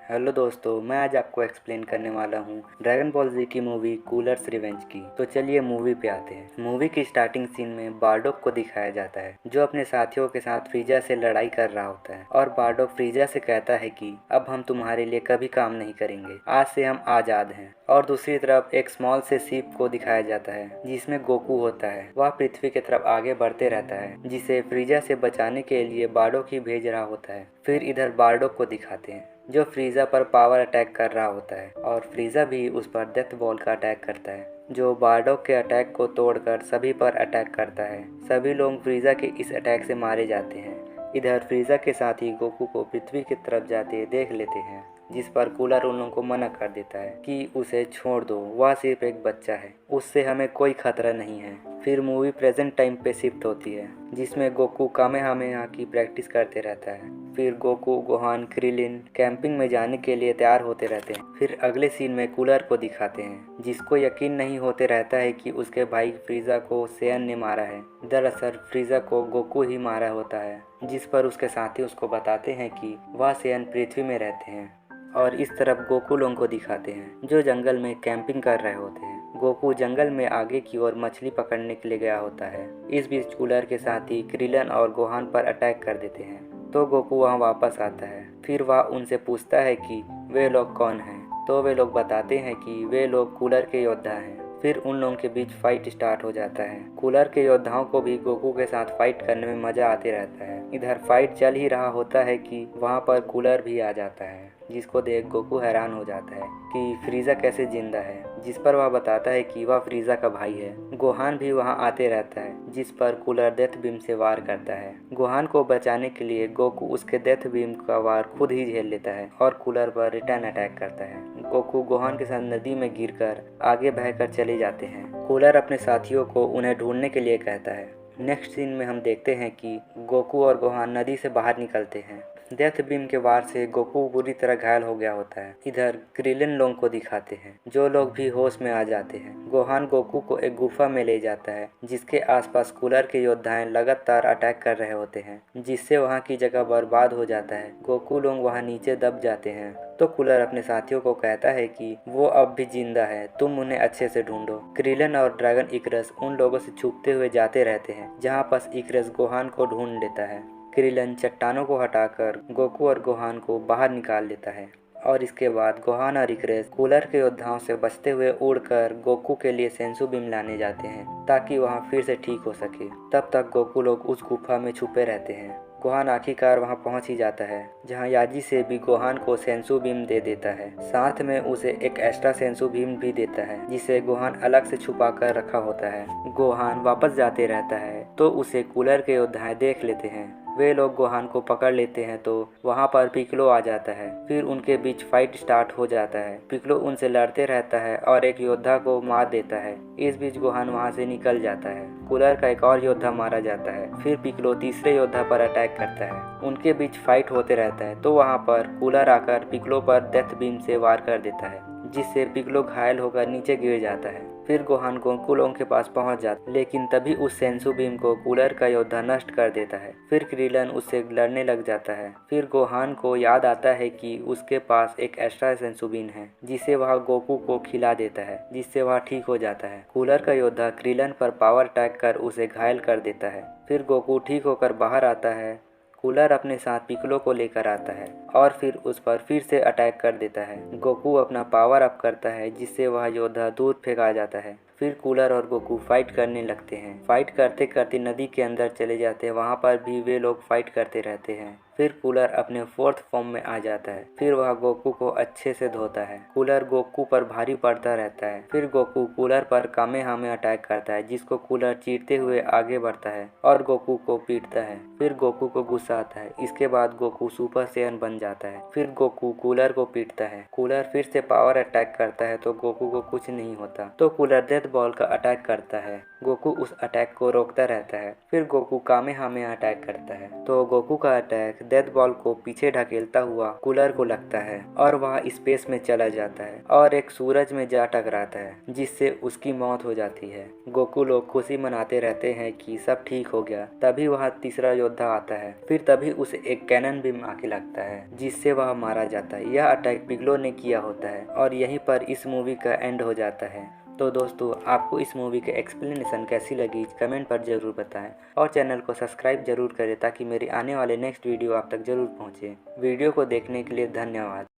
Hello दोस्तों, मैं आज आपको एक्सप्लेन करने वाला हूँ ड्रैगन बॉल जी की मूवी कूलर्स रिवेंज की। तो चलिए मूवी पे आते हैं। मूवी की स्टार्टिंग सीन में बारडोक को दिखाया जाता है जो अपने साथियों के साथ फ्रीजा से लड़ाई कर रहा होता है और बारडोक फ्रीजा से कहता है कि अब हम तुम्हारे लिए कभी काम नहीं करेंगे, आज से हम आज़ाद हैं। और दूसरी तरफ एक स्मॉल से शिप को दिखाया जाता है जिसमें गोकू होता है। वह पृथ्वी की तरफ आगे बढ़ते रहता है जिसे फ्रीजा से बचाने के लिए बारडोक ही भेज रहा होता है। फिर इधर बारडोक को दिखाते हैं जो फ्रीजा पर पावर अटैक कर रहा होता है और फ्रीजा भी उस पर डेथ बॉल का अटैक करता है जो बारडोक के अटैक को तोड़कर सभी पर अटैक करता है। सभी लोग फ्रीजा के इस अटैक से मारे जाते हैं। इधर फ्रीजा के साथ ही गोकू को पृथ्वी की तरफ जाते देख लेते हैं जिस पर कूलर उन लोगों को मना कर देता है कि उसे छोड़ दो, वह सिर्फ एक बच्चा है, उससे हमें कोई खतरा नहीं है। फिर मूवी प्रेजेंट टाइम पे शिफ्ट होती है जिसमें गोकू कामेहामेहा की प्रैक्टिस करते रहता है। फिर गोकू, गोहान, क्रिलिन कैंपिंग में जाने के लिए तैयार होते रहते हैं। फिर अगले सीन में कूलर को दिखाते हैं जिसको यकीन नहीं होते रहता है कि उसके भाई फ्रीजा को सेयन ने मारा है। दरअसल फ्रीजा को गोकू ही मारा होता है, जिस पर उसके साथी उसको बताते हैं कि वह सेयन पृथ्वी में रहते हैं। और इस तरफ गोकू लोगों को दिखाते हैं जो जंगल में कैंपिंग कर रहे होते हैं। गोकू जंगल में आगे की ओर मछली पकड़ने के लिए गया होता है। इस बीच कूलर के साथ ही क्रिलन और गोहान पर अटैक कर देते हैं तो गोकू वहां वापस आता है। फिर वह उनसे पूछता है कि वे लोग कौन हैं, तो वे लोग बताते हैं कि वे लोग कूलर के योद्धा हैं। फिर उन लोगों के बीच फाइट स्टार्ट हो जाता है। कूलर के योद्धाओं को भी गोकू के साथ फाइट करने में मजा आते रहता है। इधर फाइट चल ही रहा होता है कि वहाँ पर कूलर भी आ जाता है जिसको देख गोकू हैरान हो जाता है कि फ्रीजा कैसे जिंदा है, जिस पर वह बताता है कि वह फ्रीजा का भाई है। गोहान भी वहां आते रहता है जिस पर कूलर डेथ बीम से वार करता है। गोहान को बचाने के लिए गोकू उसके डेथ बीम का वार खुद ही झेल लेता है और कूलर पर रिटर्न अटैक करता है। गोकू गोहान के साथ नदी में गिरकर आगे बहकर चले जाते हैं। कूलर अपने साथियों को उन्हें ढूंढने के लिए कहता है। नेक्स्ट सीन में हम देखते हैं कि गोकू और गोहान नदी से बाहर निकलते हैं। डेथ बीम के वार से गोकू बुरी तरह घायल हो गया होता है। इधर क्रिलिन लोगों को दिखाते हैं जो लोग भी होश में आ जाते हैं। गोहान गोकू को एक गुफा में ले जाता है जिसके आसपास कूलर के योद्धाएं लगातार अटैक कर रहे होते हैं जिससे वहां की जगह बर्बाद हो जाता है। गोकू लोग वहां नीचे दब जाते हैं तो कूलर अपने साथियों को कहता है कि वो अब भी जिंदा है, तुम उन्हें अच्छे से ढूंढो। क्रिलन और ड्रैगन इकरस उन लोगों से छुपते हुए जाते रहते हैं जहाँ पास इकरस गोहान को ढूंढ लेता है। क्रिलन चट्टानों को हटाकर गोकू और गोहान को बाहर निकाल लेता है और इसके बाद गोहान और इकरस कूलर के योद्धाओं से बचते हुए उड़कर गोकू के लिए सेंसु बीम लाने जाते हैं ताकि वहां फिर से ठीक हो सके। तब तक गोकू लोग उस गुफा में छुपे रहते हैं। गोहान आखिरकार वहां पहुंच ही जाता है जहां याजी से भी गोहान को सेंसु बीम दे देता है। साथ में उसे एक एक्स्ट्रा सेंसु बीम भी देता है जिसे गोहान अलग से छुपा कर रखा होता है। गोहान वापस जाते रहता है तो उसे कूलर के योद्धाएं देख लेते हैं। वे लोग गोहान को पकड़ लेते हैं तो वहां पर पिकलो आ जाता है। फिर उनके बीच फाइट स्टार्ट हो जाता है। पिकलो उनसे लड़ते रहता है और एक योद्धा को मार देता है। इस बीच गोहान वहां से निकल जाता है। कूलर का एक और योद्धा मारा जाता है। फिर पिकलो तीसरे योद्धा पर अटैक करता है। उनके बीच फाइट होते रहता है तो वहां पर कूलर आकर पिकलो पर डेथ बीम से वार कर देता है जिससे पिकलो घायल होकर नीचे गिर जाता है। फिर गोहान गोकू लोगों के पास पहुंच जाता है लेकिन तभी उस सेंसु बीम को कूलर का योद्धा नष्ट कर देता है। फिर क्रिलन उससे लड़ने लग जाता है। फिर गोहान को याद आता है कि उसके पास एक एक्स्ट्रा सेंसु बीम है जिसे वह गोकू को खिला देता है जिससे वह ठीक हो जाता है। कूलर का योद्धा क्रिलन पर पावर अटैक कर उसे घायल कर देता है। फिर गोकू ठीक होकर बाहर आता है। कूलर अपने साथ पिकलो को लेकर आता है और फिर उस पर फिर से अटैक कर देता है। गोकू अपना पावर अप करता है जिससे वह योद्धा दूर फेंका जाता है। फिर कूलर और गोकू फाइट करने लगते हैं। फाइट करते करते नदी के अंदर चले जाते हैं। वहाँ पर भी वे लोग फाइट करते रहते हैं। फिर कूलर अपने फोर्थ फॉर्म में आ जाता है। फिर वह गोकू को अच्छे से धोता है। कूलर गोकू पर भारी पड़ता रहता है। फिर गोकू कूलर पर कामेहामे अटैक करता है जिसको कूलर चीरते हुए आगे बढ़ता है और गोकू को पीटता है। फिर गोकू को गुस्सा आता है। इसके बाद गोकू सुपर सेयन बन जाता है। फिर गोकू कूलर को पीटता है। कूलर फिर से पावर अटैक करता है तो गोकू को कुछ नहीं होता तो कूलर डेथ बॉल का अटैक करता है। गोकू उस अटैक को रोकता रहता है। फिर गोकू कामेहामे अटैक करता है तो गोकू का अटैक डेथ बॉल को पीछे ढकेलता हुआ कूलर को लगता है और वह स्पेस में चला जाता है और एक सूरज में जा टकराता है जिससे उसकी मौत हो जाती है। गोकू लोग खुशी मनाते रहते हैं कि सब ठीक हो गया। तभी वह तीसरा योद्धा आता है। फिर तभी उसे एक कैनन बीम आके लगता है जिससे वह मारा जाता है। यह अटैक पिगलो ने किया होता है और यहीं पर इस मूवी का एंड हो जाता है। तो दोस्तों, आपको इस मूवी की एक्सप्लेनेशन कैसी लगी कमेंट पर ज़रूर बताएं और चैनल को सब्सक्राइब जरूर करें ताकि मेरी आने वाले नेक्स्ट वीडियो आप तक ज़रूर पहुँचे। वीडियो को देखने के लिए धन्यवाद।